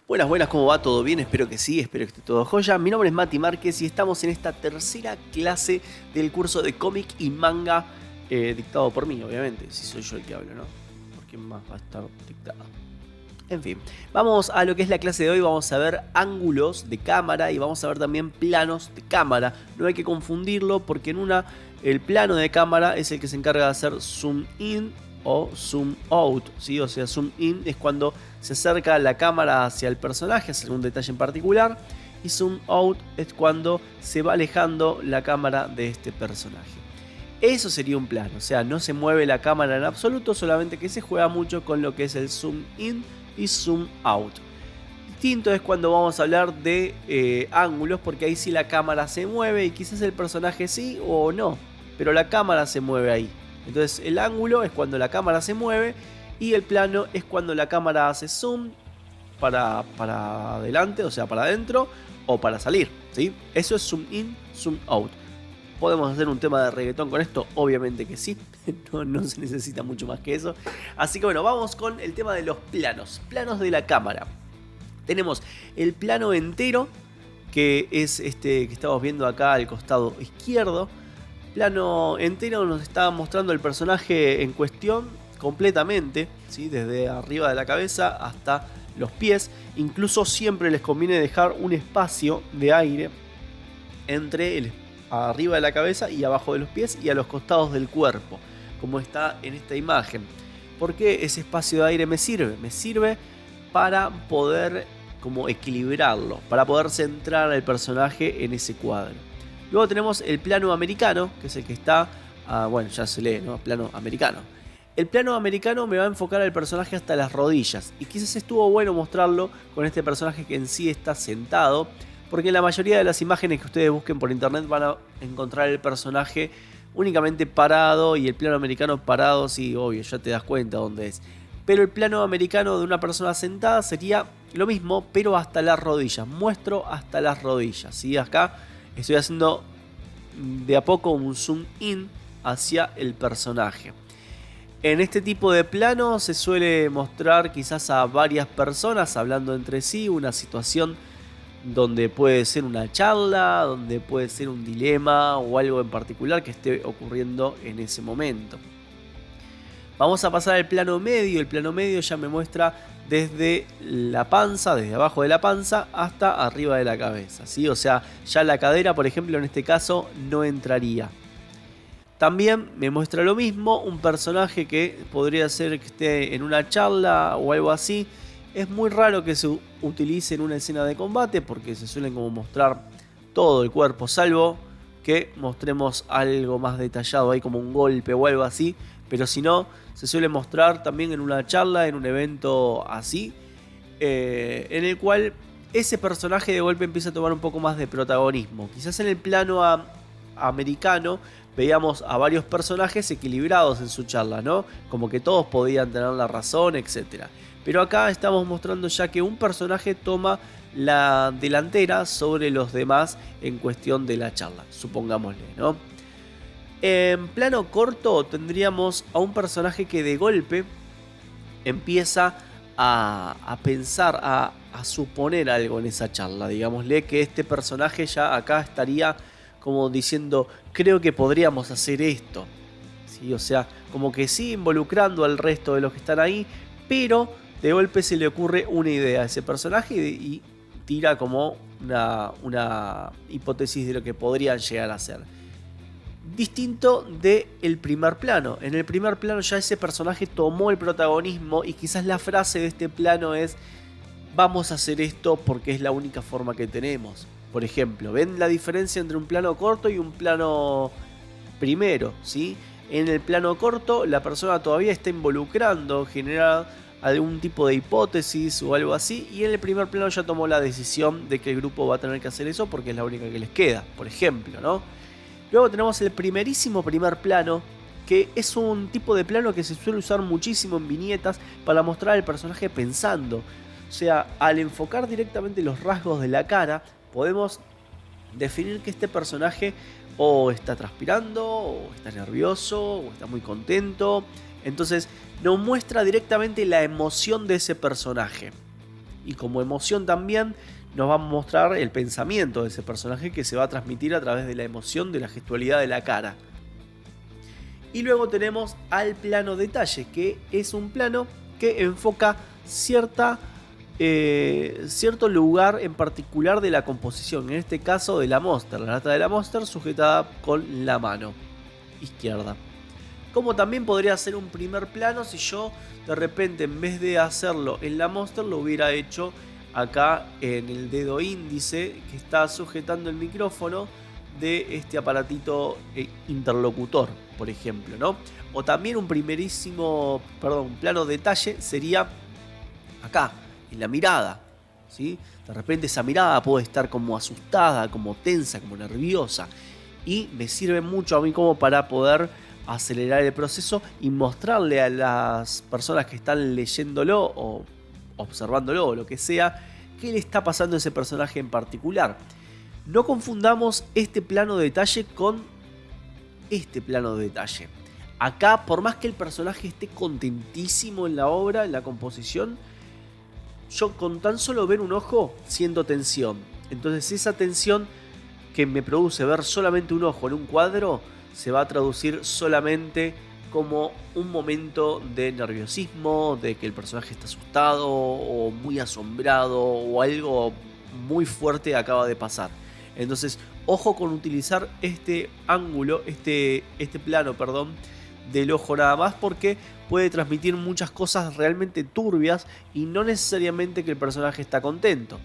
Buenas, buenas, ¿cómo va? ¿Todo bien? Espero que sí, espero que esté todo joya. Mi nombre es Mati Márquez y estamos en esta tercera clase del curso de cómic y manga dictado por mí, obviamente, si soy yo el que hablo, ¿no? ¿Por quién más va a estar dictado? En fin, vamos a lo que es la clase de hoy, vamos a ver ángulos de cámara y vamos a ver también planos de cámara. No hay que confundirlo porque en una el plano de cámara es el que se encarga de hacer zoom in o zoom out, ¿sí? O sea, zoom in es cuando se acerca la cámara hacia el personaje, hacia algún detalle en particular, y zoom out es cuando se va alejando la cámara de este personaje. Eso sería un plano, o sea, no se mueve la cámara en absoluto, solamente que se juega mucho con lo que es el zoom in y zoom out. Distinto es cuando vamos a hablar de ángulos, porque ahí sí la cámara se mueve y quizás el personaje sí o no, pero la cámara se mueve ahí. Entonces el ángulo es cuando la cámara se mueve y el plano es cuando la cámara hace zoom para adelante, o sea, para adentro o para salir, ¿sí? Eso es zoom in, zoom out. ¿Podemos hacer un tema de reggaetón con esto? Obviamente que sí, no se necesita mucho más que eso. Así que bueno, vamos con el tema de los planos de la cámara. Tenemos el plano entero, que es este que estamos viendo acá al costado izquierdo. Plano entero nos está mostrando el personaje en cuestión completamente, ¿sí? Desde arriba de la cabeza hasta los pies. Incluso siempre les conviene dejar un espacio de aire entre arriba de la cabeza y abajo de los pies y a los costados del cuerpo, como está en esta imagen. ¿Por qué ese espacio de aire me sirve? Me sirve para poder como equilibrarlo, para poder centrar al personaje en ese cuadro. Luego tenemos el plano americano, que es el que está, bueno, ya se lee, ¿no? Plano americano. El plano americano me va a enfocar al personaje hasta las rodillas, y quizás estuvo bueno mostrarlo con este personaje que en sí está sentado, porque en la mayoría de las imágenes que ustedes busquen por internet van a encontrar el personaje únicamente parado, y el plano americano parado, sí, obvio, ya te das cuenta dónde es. Pero el plano americano de una persona sentada sería lo mismo, pero hasta las rodillas. Muestro hasta las rodillas, ¿sí? Acá estoy haciendo de a poco un zoom in hacia el personaje. En este tipo de plano se suele mostrar quizás a varias personas hablando entre sí, una situación donde puede ser una charla, donde puede ser un dilema o algo en particular que esté ocurriendo en ese momento. Vamos a pasar al plano medio. El plano medio ya me muestra desde la panza, desde abajo de la panza hasta arriba de la cabeza, ¿sí? O sea, ya la cadera, por ejemplo, en este caso no entraría. También me muestra lo mismo, un personaje que podría ser que esté en una charla o algo así. Es muy raro que se utilice en una escena de combate porque se suelen como mostrar todo el cuerpo, salvo que mostremos algo más detallado ahí como un golpe o algo así. Pero si no, se suele mostrar también en una charla, en un evento así, en el cual ese personaje de golpe empieza a tomar un poco más de protagonismo. Quizás en el plano americano veíamos a varios personajes equilibrados en su charla, ¿no? Como que todos podían tener la razón, etc. Pero acá estamos mostrando ya que un personaje toma la delantera sobre los demás en cuestión de la charla, supongámosle, ¿no? En plano corto tendríamos a un personaje que de golpe empieza a pensar, a suponer algo en esa charla. Digámosle que este personaje ya acá estaría como diciendo, creo que podríamos hacer esto, ¿sí? O sea, como que sí involucrando al resto de los que están ahí, pero de golpe se le ocurre una idea a ese personaje y tira como una hipótesis de lo que podrían llegar a ser. Distinto del primer plano. En el primer plano ya ese personaje tomó el protagonismo y quizás la frase de este plano es vamos a hacer esto porque es la única forma que tenemos. Por ejemplo, ¿ven la diferencia entre un plano corto y un plano primero? ¿Sí? En el plano corto la persona todavía está involucrando, genera algún tipo de hipótesis o algo así, y en el primer plano ya tomó la decisión de que el grupo va a tener que hacer eso porque es la única que les queda, por ejemplo, ¿no? Luego tenemos el primerísimo primer plano, que es un tipo de plano que se suele usar muchísimo en viñetas para mostrar al personaje pensando. O sea, al enfocar directamente los rasgos de la cara, podemos definir que este personaje o está transpirando, o está nervioso, o está muy contento, Entonces nos muestra directamente la emoción de ese personaje. Y como emoción también nos va a mostrar el pensamiento de ese personaje, que se va a transmitir a través de la emoción, de la gestualidad de la cara. Y luego tenemos al plano detalle, que es un plano que enfoca cierto lugar en particular de la composición. En este caso de la Monster, la lata de la Monster sujetada con la mano izquierda. Como también podría ser un primer plano si yo de repente, en vez de hacerlo en la Monster, lo hubiera hecho acá en el dedo índice que está sujetando el micrófono de este aparatito interlocutor, por ejemplo, ¿no? O también un plano detalle sería acá, en la mirada, ¿sí? De repente esa mirada puede estar como asustada, como tensa, como nerviosa, y me sirve mucho a mí como para poder acelerar el proceso y mostrarle a las personas que están leyéndolo o observándolo o lo que sea, qué le está pasando a ese personaje en particular. No confundamos este plano de detalle con este plano de detalle. Acá, por más que el personaje esté contentísimo en la obra, en la composición, yo con tan solo ver un ojo siento tensión. Entonces esa tensión que me produce ver solamente un ojo en un cuadro se va a traducir solamente como un momento de nerviosismo, de que el personaje está asustado o muy asombrado o algo muy fuerte acaba de pasar. Entonces, ojo con utilizar este ángulo, este plano, del ojo nada más, porque puede transmitir muchas cosas realmente turbias y no necesariamente que el personaje está contento.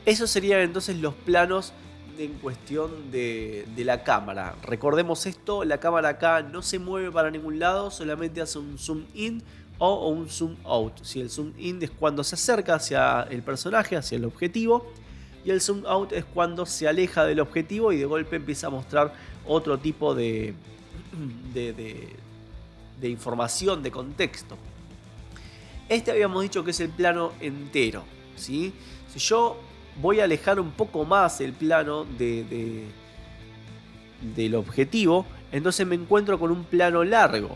Esos serían entonces los planos en cuestión de la cámara. Recordemos esto, la cámara acá no se mueve para ningún lado, solamente hace un zoom in o un zoom out. Si el zoom in es cuando se acerca hacia el personaje, hacia el objetivo, y el zoom out es cuando se aleja del objetivo y de golpe empieza a mostrar otro tipo de información, de contexto. Este habíamos dicho que es el plano entero, ¿sí? Si yo voy a alejar un poco más el plano del objetivo, entonces me encuentro con un plano largo.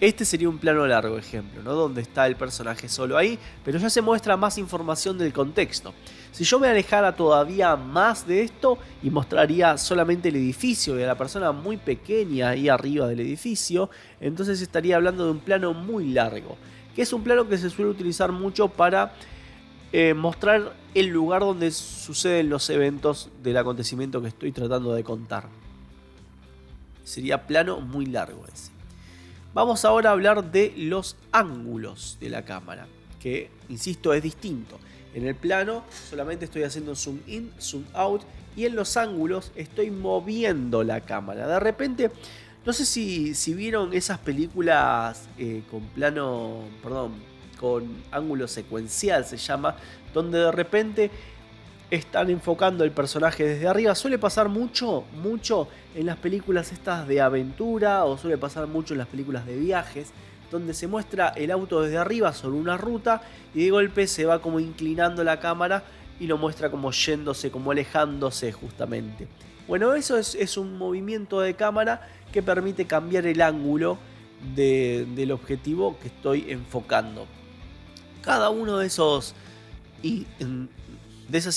Este sería un plano largo, ejemplo, ¿no? Donde está el personaje solo ahí, pero ya se muestra más información del contexto. Si yo me alejara todavía más de esto y mostraría solamente el edificio y a la persona muy pequeña ahí arriba del edificio, entonces estaría hablando de un plano muy largo, que es un plano que se suele utilizar mucho para mostrar el lugar donde suceden los eventos del acontecimiento que estoy tratando de contar. Sería plano muy largo ese. Vamos ahora a hablar de los ángulos de la cámara, que, insisto, es distinto. En el plano solamente estoy haciendo zoom in, zoom out, y en los ángulos estoy moviendo la cámara. De repente, no sé si vieron esas películas con ángulo secuencial, se llama, donde de repente están enfocando el personaje desde arriba. Suele pasar mucho en las películas estas de aventura, o suele pasar mucho en las películas de viajes, donde se muestra el auto desde arriba sobre una ruta y de golpe se va como inclinando la cámara y lo muestra como yéndose, como alejándose justamente. Bueno, eso es un movimiento de cámara que permite cambiar el ángulo del objetivo que estoy enfocando. Cada uno de esas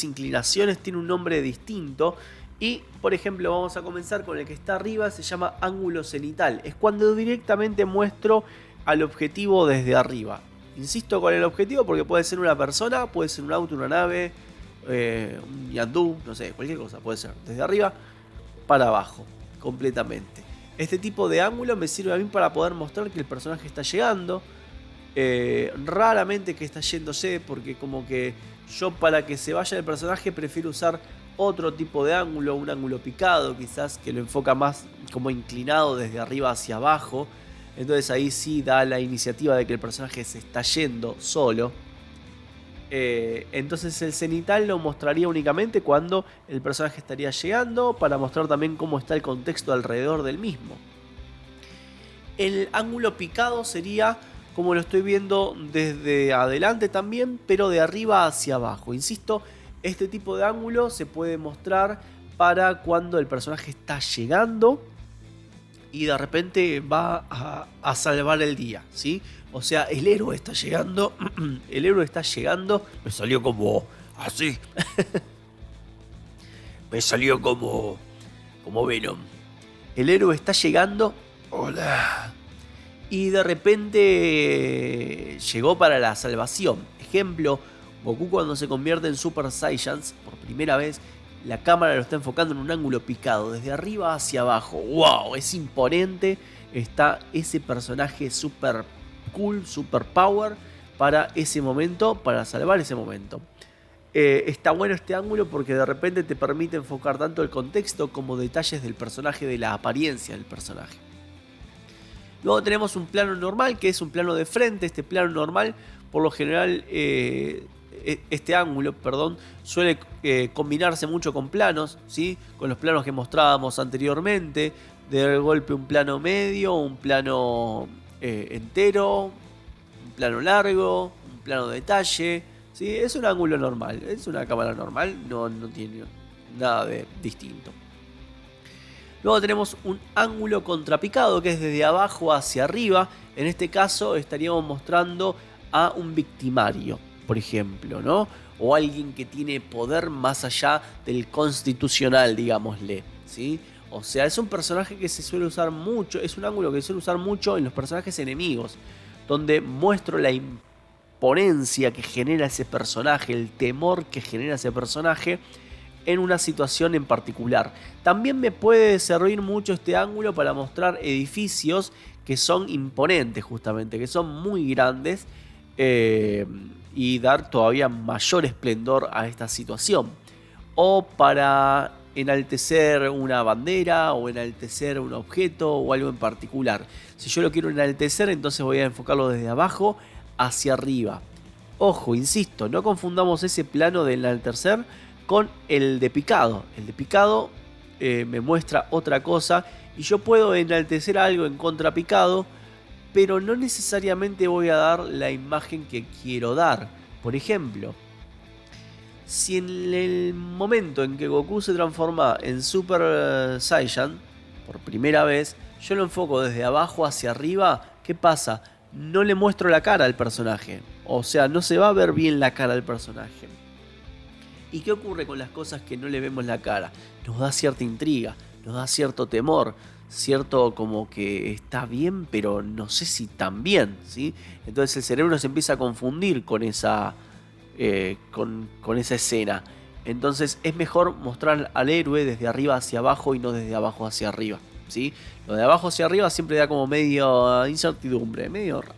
inclinaciones tiene un nombre distinto. Y, por ejemplo, vamos a comenzar con el que está arriba, se llama ángulo cenital. Es cuando directamente muestro al objetivo desde arriba. Insisto con el objetivo porque puede ser una persona, puede ser un auto, una nave, un yandú, no sé, cualquier cosa puede ser. Desde arriba para abajo, completamente. Este tipo de ángulo me sirve a mí para poder mostrar que el personaje está llegando. Raramente que está yéndose, porque como que yo, para que se vaya el personaje, prefiero usar otro tipo de ángulo, un ángulo picado quizás, que lo enfoca más como inclinado desde arriba hacia abajo. Entonces ahí sí da la iniciativa de que el personaje se está yendo solo. Entonces el cenital lo mostraría únicamente cuando el personaje estaría llegando, para mostrar también cómo está el contexto alrededor del mismo. El ángulo picado sería como lo estoy viendo desde adelante también, pero de arriba hacia abajo. Insisto, este tipo de ángulo se puede mostrar para cuando el personaje está llegando y de repente va a salvar el día, ¿sí? O sea, el héroe está llegando, el héroe está llegando, me salió como así, me salió como Venom. El héroe está llegando, hola, y de repente llegó para la salvación. Ejemplo, Goku cuando se convierte en Super Saiyans por primera vez, la cámara lo está enfocando en un ángulo picado, desde arriba hacia abajo. ¡Wow! Es imponente. Está ese personaje super cool, super power para ese momento, para salvar ese momento. Está bueno este ángulo porque de repente te permite enfocar tanto el contexto como detalles del personaje, de la apariencia del personaje. Luego tenemos un plano normal, que es un plano de frente. Este plano normal, por lo general, este ángulo, perdón, suele combinarse mucho con planos, ¿sí? Con los planos que mostrábamos anteriormente. De golpe un plano medio, un plano entero, un plano largo, un plano de detalle, ¿sí? Es un ángulo normal, es una cámara normal, no tiene nada de distinto. Luego tenemos un ángulo contrapicado, que es desde abajo hacia arriba. En este caso estaríamos mostrando a un victimario, por ejemplo, ¿no? O alguien que tiene poder más allá del constitucional, digámosle, ¿sí? O sea, es un personaje que se suele usar mucho, es un ángulo que se suele usar mucho en los personajes enemigos, donde muestro la imponencia que genera ese personaje, el temor que genera ese personaje en una situación en particular. También me puede servir mucho este ángulo para mostrar edificios que son imponentes, justamente, que son muy grandes, y dar todavía mayor esplendor a esta situación. O para enaltecer una bandera, o enaltecer un objeto o algo en particular. Si yo lo quiero enaltecer, entonces voy a enfocarlo desde abajo hacia arriba. Ojo, insisto, no confundamos ese plano de enaltecer con el de picado. El de picado me muestra otra cosa, y yo puedo enaltecer algo en contrapicado, pero no necesariamente voy a dar la imagen que quiero dar. Por ejemplo, si en el momento en que Goku se transforma en Super Saiyan por primera vez, yo lo enfoco desde abajo hacia arriba, ¿qué pasa? No le muestro la cara al personaje. O sea, no se va a ver bien la cara del personaje. ¿Y qué ocurre con las cosas que no le vemos la cara? Nos da cierta intriga, nos da cierto temor, cierto como que está bien, pero no sé si tan bien, ¿sí? Entonces el cerebro se empieza a confundir con esa escena. Entonces es mejor mostrar al héroe desde arriba hacia abajo y no desde abajo hacia arriba, ¿sí? Lo de abajo hacia arriba siempre da como medio incertidumbre, medio raro.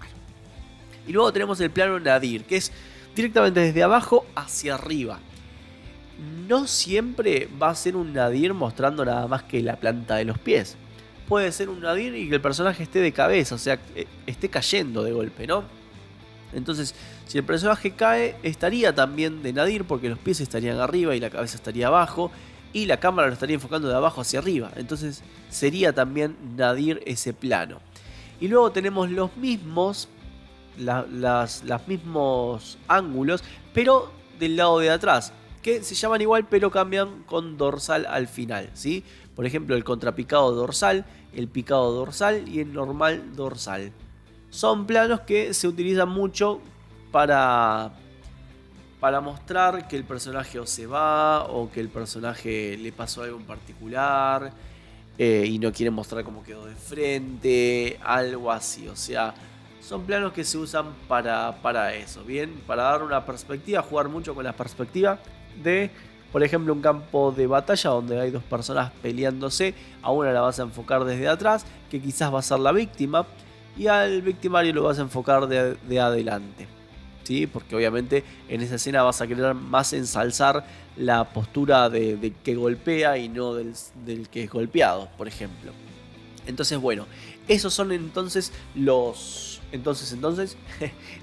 Y luego tenemos el plano nadir, que es directamente desde abajo hacia arriba. No siempre va a ser un nadir mostrando nada más que la planta de los pies. Puede ser un nadir y que el personaje esté de cabeza, o sea, esté cayendo de golpe, ¿no? Entonces, si el personaje cae, estaría también de nadir, porque los pies estarían arriba y la cabeza estaría abajo, y la cámara lo estaría enfocando de abajo hacia arriba. Entonces, sería también nadir ese plano. Y luego tenemos los mismos, los mismos ángulos, pero del lado de atrás, que se llaman igual pero cambian con dorsal al final, ¿sí? Por ejemplo, el contrapicado dorsal, el picado dorsal y el normal dorsal. Son planos que se utilizan mucho para mostrar que el personaje o se va, o que el personaje le pasó algo en particular, y no quiere mostrar cómo quedó de frente, algo así. O sea, son planos que se usan para eso, ¿bien? Para dar una perspectiva, jugar mucho con la perspectiva de, por ejemplo, un campo de batalla donde hay dos personas peleándose. A una la vas a enfocar desde atrás, que quizás va a ser la víctima, y al victimario lo vas a enfocar de adelante, ¿sí? Porque obviamente en esa escena vas a querer más ensalzar la postura de que golpea y no del que es golpeado, por ejemplo. Entonces, bueno, esos son entonces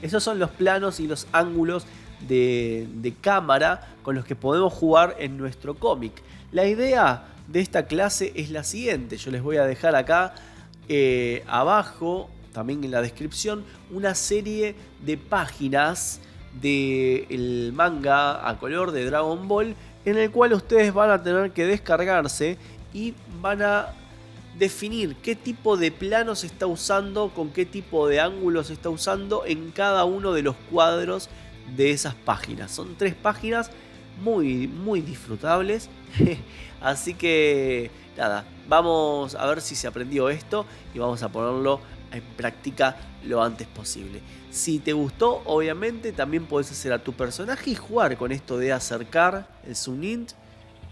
esos son los planos y los ángulos de cámara con los que podemos jugar en nuestro cómic. La idea de esta clase es la siguiente. Yo les voy a dejar acá abajo, también en la descripción, una serie de páginas del manga a color de Dragon Ball, en el cual ustedes van a tener que descargarse y van a definir qué tipo de plano se está usando, con qué tipo de ángulo se está usando en cada uno de los cuadros de esas páginas. Son 3 páginas muy disfrutables. Así que nada, vamos a ver si se aprendió esto y vamos a ponerlo en práctica lo antes posible. Si te gustó, obviamente también podés hacer a tu personaje y jugar con esto de acercar el zoom in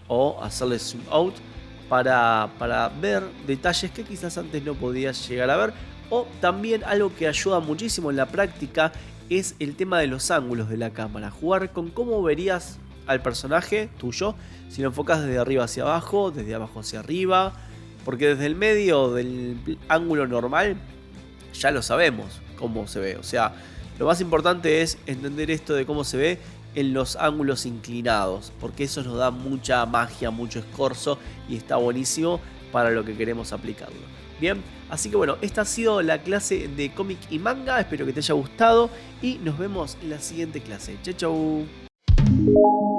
o hacerle zoom out para ver detalles que quizás antes no podías llegar a ver. O también algo que ayuda muchísimo en la práctica es el tema de los ángulos de la cámara. Jugar con cómo verías al personaje tuyo si lo enfocas desde arriba hacia abajo, desde abajo hacia arriba. Porque desde el medio del ángulo normal ya lo sabemos cómo se ve. O sea, lo más importante es entender esto de cómo se ve en los ángulos inclinados, porque eso nos da mucha magia, mucho escorzo y está buenísimo para lo que queremos aplicarlo. Bien, así que bueno, esta ha sido la clase de cómic y manga, espero que te haya gustado y nos vemos en la siguiente clase. Chau chau.